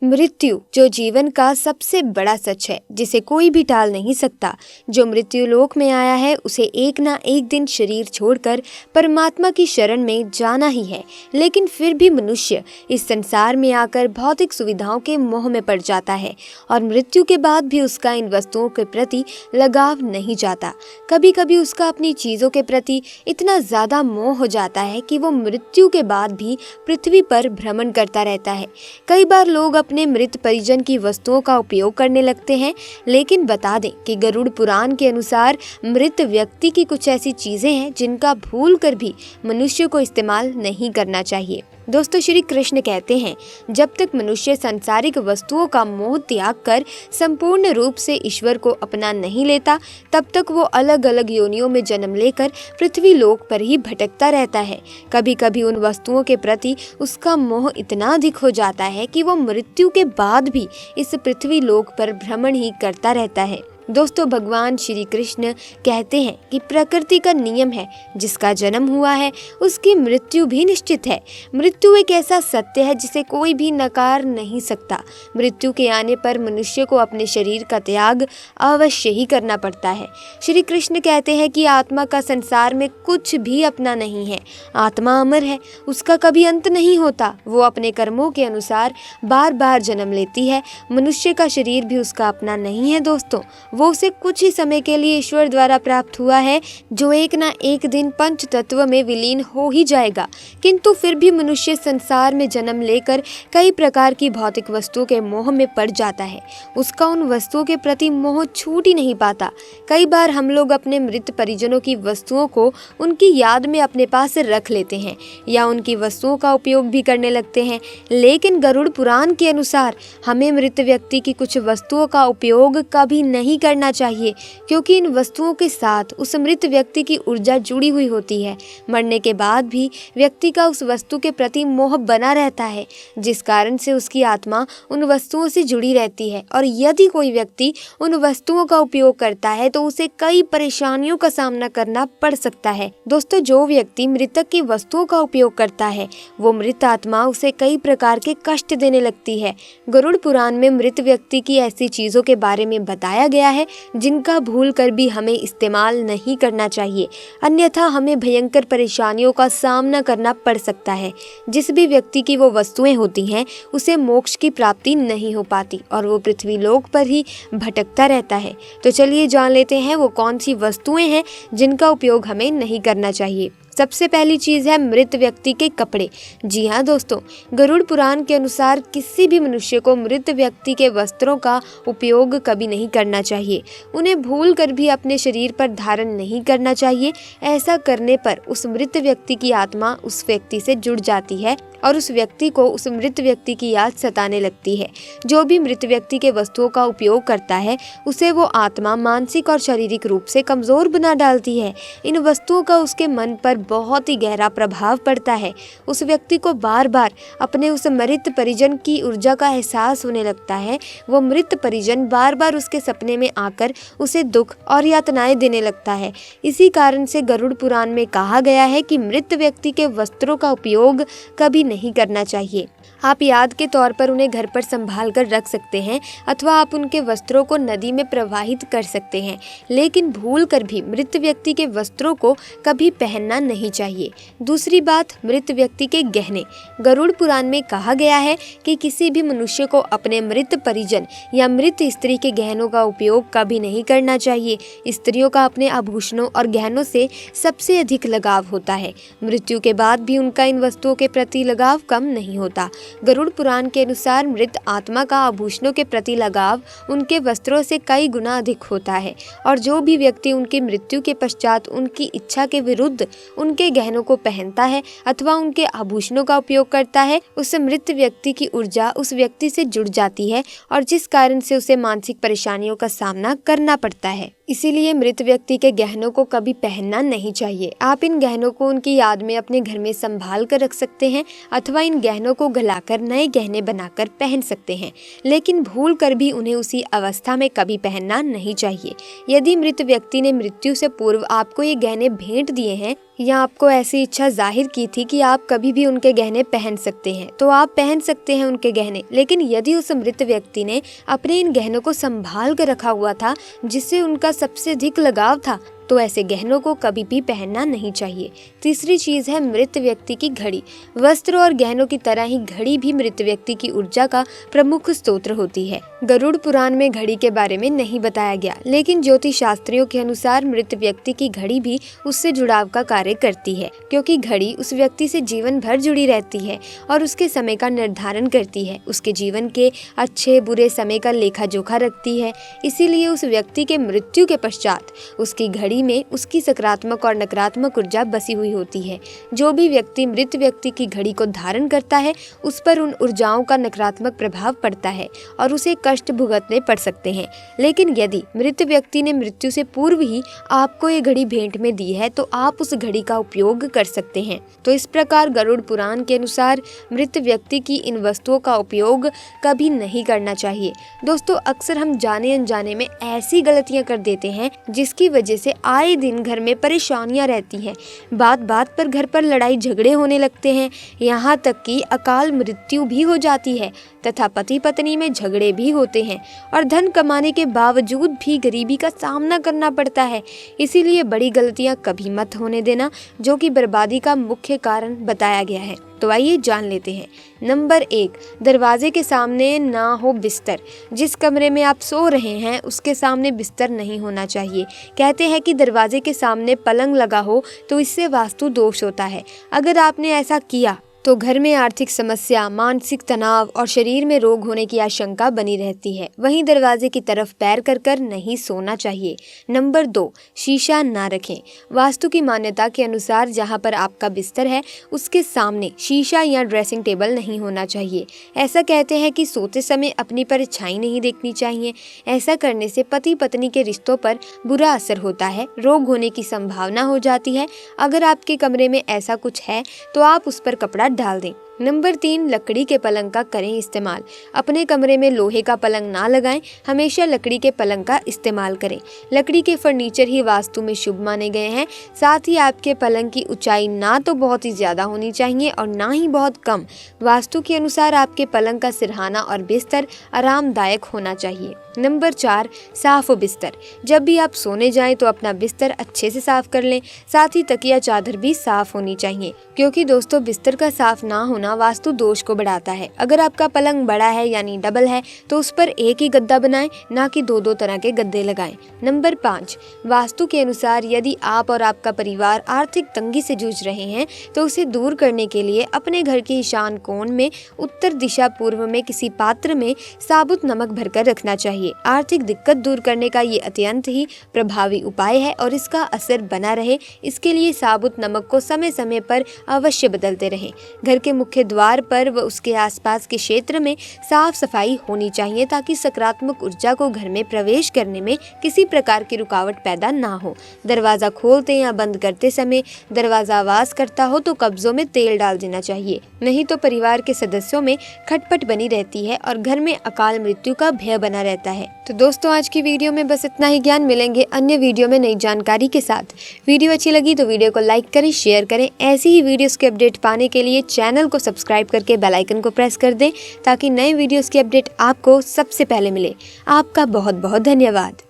मृत्यु जो जीवन का सबसे बड़ा सच है, जिसे कोई भी टाल नहीं सकता। जो मृत्यु लोक में आया है उसे एक ना एक दिन शरीर छोड़कर परमात्मा की शरण में जाना ही है। लेकिन फिर भी मनुष्य इस संसार में आकर भौतिक सुविधाओं के मोह में पड़ जाता है और मृत्यु के बाद भी उसका इन वस्तुओं के प्रति लगाव नहीं जाता। कभी कभी उसका अपनी चीजों के प्रति इतना ज्यादा मोह हो जाता है कि वो मृत्यु के बाद भी पृथ्वी पर भ्रमण करता रहता है। कई बार लोग अपने मृत परिजन की वस्तुओं का उपयोग करने लगते हैं, लेकिन बता दें कि गरुड़ पुराण के अनुसार मृत व्यक्ति की कुछ ऐसी चीजें हैं जिनका भूल कर भी मनुष्य को इस्तेमाल नहीं करना चाहिए। दोस्तों, श्री कृष्ण कहते हैं, जब तक मनुष्य सांसारिक वस्तुओं का मोह त्याग कर संपूर्ण रूप से ईश्वर को अपना नहीं लेता, तब तक वो अलग अलग योनियों में जन्म लेकर पृथ्वी लोक पर ही भटकता रहता है। कभी कभी उन वस्तुओं के प्रति उसका मोह इतना अधिक हो जाता है कि वो मृत्यु के बाद भी इस पृथ्वी लोक पर भ्रमण ही करता रहता है। दोस्तों, भगवान श्री कृष्ण कहते हैं कि प्रकृति का नियम है, जिसका जन्म हुआ है उसकी मृत्यु भी निश्चित है। मृत्यु एक ऐसा सत्य है जिसे कोई भी नकार नहीं सकता। मृत्यु के आने पर मनुष्य को अपने शरीर का त्याग अवश्य ही करना पड़ता है। श्री कृष्ण कहते हैं कि आत्मा का संसार में कुछ भी अपना नहीं है। आत्मा अमर है, उसका कभी अंत नहीं होता। वो अपने कर्मों के अनुसार बार बार जन्म लेती है। मनुष्य का शरीर भी उसका अपना नहीं है। दोस्तों, वो उसे कुछ ही समय के लिए ईश्वर द्वारा प्राप्त हुआ है, जो एक ना एक दिन पंच तत्व में विलीन हो ही जाएगा। किंतु फिर भी मनुष्य संसार में जन्म लेकर कई प्रकार की भौतिक वस्तुओं के मोह में पड़ जाता है। उसका उन वस्तुओं के प्रति मोह छूट ही नहीं पाता। कई बार हम लोग अपने मृत परिजनों की वस्तुओं को उनकी याद में अपने पास रख लेते हैं या उनकी वस्तुओं का उपयोग भी करने लगते हैं। लेकिन गरुड़ पुराण के अनुसार हमें मृत व्यक्ति की कुछ वस्तुओं का उपयोग कभी नहीं करना चाहिए, क्योंकि इन वस्तुओं के साथ उस मृत व्यक्ति की ऊर्जा जुड़ी हुई होती है। मरने के बाद भी व्यक्ति का उस वस्तु के प्रति मोह बना रहता है, जिस कारण से उसकी आत्मा उन वस्तुओं से जुड़ी रहती है। और यदि कोई व्यक्ति उन वस्तुओं का उपयोग करता है तो उसे कई परेशानियों का सामना करना पड़ सकता है। दोस्तों, जो व्यक्ति मृतक की वस्तुओं का उपयोग करता है, वो मृत आत्मा उसे कई प्रकार के कष्ट देने लगती है। गरुड़ पुराण में मृत व्यक्ति की ऐसी चीजों के बारे में बताया गया है जिनका भूल कर भी हमें इस्तेमाल नहीं करना चाहिए, अन्यथा हमें भयंकर परेशानियों का सामना करना पड़ सकता है। जिस भी व्यक्ति की वो वस्तुएं होती हैं, उसे मोक्ष की प्राप्ति नहीं हो पाती और वो पृथ्वी लोक पर ही भटकता रहता है। तो चलिए जान लेते हैं वो कौन सी वस्तुएं हैं जिनका उपयोग हमें नहीं करना चाहिए। सबसे पहली चीज़ है मृत व्यक्ति के कपड़े। जी हाँ दोस्तों, गरुड़ पुराण के अनुसार किसी भी मनुष्य को मृत व्यक्ति के वस्त्रों का उपयोग कभी नहीं करना चाहिए। उन्हें भूल कर भी अपने शरीर पर धारण नहीं करना चाहिए। ऐसा करने पर उस मृत व्यक्ति की आत्मा उस व्यक्ति से जुड़ जाती है और उस व्यक्ति को उस मृत व्यक्ति की याद सताने लगती है। जो भी मृत व्यक्ति के वस्तुओं का उपयोग करता है, उसे वो आत्मा मानसिक और शारीरिक रूप से कमजोर बना डालती है। इन वस्तुओं का उसके मन पर बहुत ही गहरा प्रभाव पड़ता है। उस व्यक्ति को बार बार अपने उस मृत परिजन की ऊर्जा का एहसास होने लगता है। वो मृत परिजन बार बार उसके सपने में आकर उसे दुख और यातनाएं देने लगता है। इसी कारण से गरुड़ पुराण में कहा गया है कि मृत व्यक्ति के वस्त्रों का उपयोग कभी नहीं करना चाहिए। आप याद के तौर पर उन्हें घर पर संभाल कर रख सकते हैं अथवा आप उनके वस्त्रों को नदी में प्रवाहित कर सकते हैं, लेकिन भूल कर भी मृत व्यक्ति के वस्त्रों को कभी पहनना नहीं चाहिए। दूसरी बात, मृत व्यक्ति के गहने। गरुड़ पुराण में कहा गया है कि किसी भी मनुष्य को अपने मृत परिजन या मृत स्त्री के गहनों का उपयोग कभी नहीं करना चाहिए। स्त्रियों का अपने आभूषणों और गहनों से सबसे अधिक लगाव होता है। मृत्यु के बाद भी उनका इन वस्तुओं के प्रति लगाव कम नहीं होता। गरुड़ पुराण के अनुसार मृत आत्मा का आभूषणों के प्रति लगाव उनके वस्त्रों से कई गुना अधिक होता है और जो भी व्यक्ति उनकी मृत्यु के पश्चात उनकी इच्छा के विरुद्ध उनके गहनों को पहनता है अथवा उनके आभूषणों का उपयोग करता है, उस मृत व्यक्ति की ऊर्जा उस व्यक्ति से जुड़ जाती है और जिस कारण से उसे मानसिक परेशानियों का सामना करना पड़ता है। इसीलिए मृत व्यक्ति के गहनों को कभी पहनना नहीं चाहिए। आप इन गहनों को उनकी याद में अपने घर में संभाल कर रख सकते हैं अथवा इन गहनों को गलाकर नए गहने बनाकर पहन सकते हैं, लेकिन भूल कर भी उन्हें उसी अवस्था में कभी पहनना नहीं चाहिए। यदि मृत व्यक्ति ने मृत्यु से पूर्व आपको ये गहने भेंट दिए हैं या आपको ऐसी इच्छा जाहिर की थी कि आप कभी भी उनके गहने पहन सकते हैं, तो आप पहन सकते हैं उनके गहने। लेकिन यदि उस मृत व्यक्ति ने अपने इन गहनों को संभाल कर रखा हुआ था, जिससे उनका सबसे अधिक लगाव था, तो ऐसे गहनों को कभी भी पहनना नहीं चाहिए। तीसरी चीज है मृत व्यक्ति की घड़ी। वस्त्र और गहनों की तरह ही घड़ी भी मृत व्यक्ति की ऊर्जा का प्रमुख स्रोत होती है। गरुड़ पुराण में घड़ी के बारे में नहीं बताया गया, लेकिन ज्योतिष शास्त्रियों के अनुसार मृत व्यक्ति की घड़ी भी उससे जुड़ाव का कार्य करती है, क्योंकि घड़ी उस व्यक्ति से जीवन भर जुड़ी रहती है और उसके समय का निर्धारण करती है, उसके जीवन के अच्छे बुरे समय का लेखा जोखा रखती है। इसीलिए उस व्यक्ति के मृत्यु के पश्चात उसकी घड़ी में उसकी सकारात्मक और नकारात्मक ऊर्जा बसी हुई होती है। जो भी व्यक्ति मृत व्यक्ति की घड़ी को धारण करता है, उस पर उन ऊर्जाओं का नकारात्मक प्रभाव पड़ता है और उसे कष्ट भुगतने पड़ सकते हैं। लेकिन यदि मृत व्यक्ति ने मृत्यु से पूर्व ही आपको ये घड़ी भेंट में दी है, तो आप उस घड़ी का उपयोग कर सकते हैं। तो इस प्रकार गरुड़ पुराण के अनुसार मृत व्यक्ति की इन वस्तुओं का उपयोग कभी नहीं करना चाहिए। दोस्तों, अक्सर हम जाने अनजाने में ऐसी गलतियां कर देते हैं जिसकी वजह से आए दिन घर में परेशानियां रहती हैं। बात बात पर घर पर लड़ाई झगड़े होने लगते हैं, यहाँ तक कि अकाल मृत्यु भी हो जाती है तथा पति पत्नी में झगड़े भी होते हैं और धन कमाने के बावजूद भी गरीबी का सामना करना पड़ता है। इसीलिए बड़ी गलतियां कभी मत होने देना, जो कि बर्बादी का मुख्य कारण बताया गया है। तो आइए जान लेते हैं। नंबर 1, दरवाजे के सामने ना हो बिस्तर। जिस कमरे में आप सो रहे हैं उसके सामने बिस्तर नहीं होना चाहिए। कहते हैं कि दरवाजे के सामने पलंग लगा हो तो इससे वास्तु दोष होता है। अगर आपने ऐसा किया तो घर में आर्थिक समस्या, मानसिक तनाव और शरीर में रोग होने की आशंका बनी रहती है। वहीं दरवाजे की तरफ पैर कर कर नहीं सोना चाहिए। नंबर 2, शीशा ना रखें। वास्तु की मान्यता के अनुसार जहां पर आपका बिस्तर है उसके सामने शीशा या ड्रेसिंग टेबल नहीं होना चाहिए। ऐसा कहते हैं कि सोते समय अपनी परछाई नहीं देखनी चाहिए। ऐसा करने से पति पत्नी के रिश्तों पर बुरा असर होता है, रोग होने की संभावना हो जाती है। अगर आपके कमरे में ऐसा कुछ है तो आप उस पर कपड़ा डाल दें। नंबर 3, लकड़ी के पलंग का करें इस्तेमाल। अपने कमरे में लोहे का पलंग ना लगाएं, हमेशा लकड़ी के पलंग का इस्तेमाल करें। लकड़ी के फर्नीचर ही वास्तु में शुभ माने गए हैं। साथ ही आपके पलंग की ऊंचाई ना तो बहुत ही ज्यादा होनी चाहिए और ना ही बहुत कम। वास्तु के अनुसार आपके पलंग का सिरहाना और बिस्तर आरामदायक होना चाहिए। नंबर 4, साफ बिस्तर। जब भी आप सोने जाएं तो अपना बिस्तर अच्छे से साफ कर लें। साथ ही तकिया चादर भी साफ होनी चाहिए, क्योंकि दोस्तों बिस्तर का साफ ना होना वास्तु दोष को बढ़ाता है। अगर आपका पलंग बड़ा है यानी डबल है तो उस पर एक ही गद्दा बनाएं, ना कि दो दो तरह के गद्दे लगाएं। नंबर 5, वास्तु के अनुसार यदि आप और आपका परिवार आर्थिक तंगी से जूझ रहे हैं तो उसे दूर करने के लिए अपने घर के ईशान कोण में उत्तर दिशा पूर्व में किसी पात्र में साबुत नमक भरकर रखना चाहिए। आर्थिक दिक्कत दूर करने का ये अत्यंत ही प्रभावी उपाय है और इसका असर बना रहे, इसके लिए साबुत नमक को समय समय पर अवश्य बदलते रहें। घर के मुख्य द्वार पर व उसके आसपास के क्षेत्र में साफ सफाई होनी चाहिए, ताकि सकारात्मक ऊर्जा को घर में प्रवेश करने में किसी प्रकार की रुकावट पैदा ना हो। दरवाजा खोलते या बंद करते समय दरवाजा आवाज करता हो तो कब्जों में तेल डाल देना चाहिए, नहीं तो परिवार के सदस्यों में खटपट बनी रहती है और घर में अकाल मृत्यु का भय बना रहता है। तो दोस्तों, आज की वीडियो में बस इतना ही ज्ञान। मिलेंगे अन्य वीडियो में नई जानकारी के साथ। वीडियो अच्छी लगी तो वीडियो को लाइक करें, शेयर करें। ऐसी ही वीडियोस के अपडेट पाने के लिए चैनल को सब्सक्राइब करके बेल आइकन को प्रेस कर दें, ताकि नए वीडियोस की अपडेट आपको सबसे पहले मिले। आपका बहुत बहुत धन्यवाद।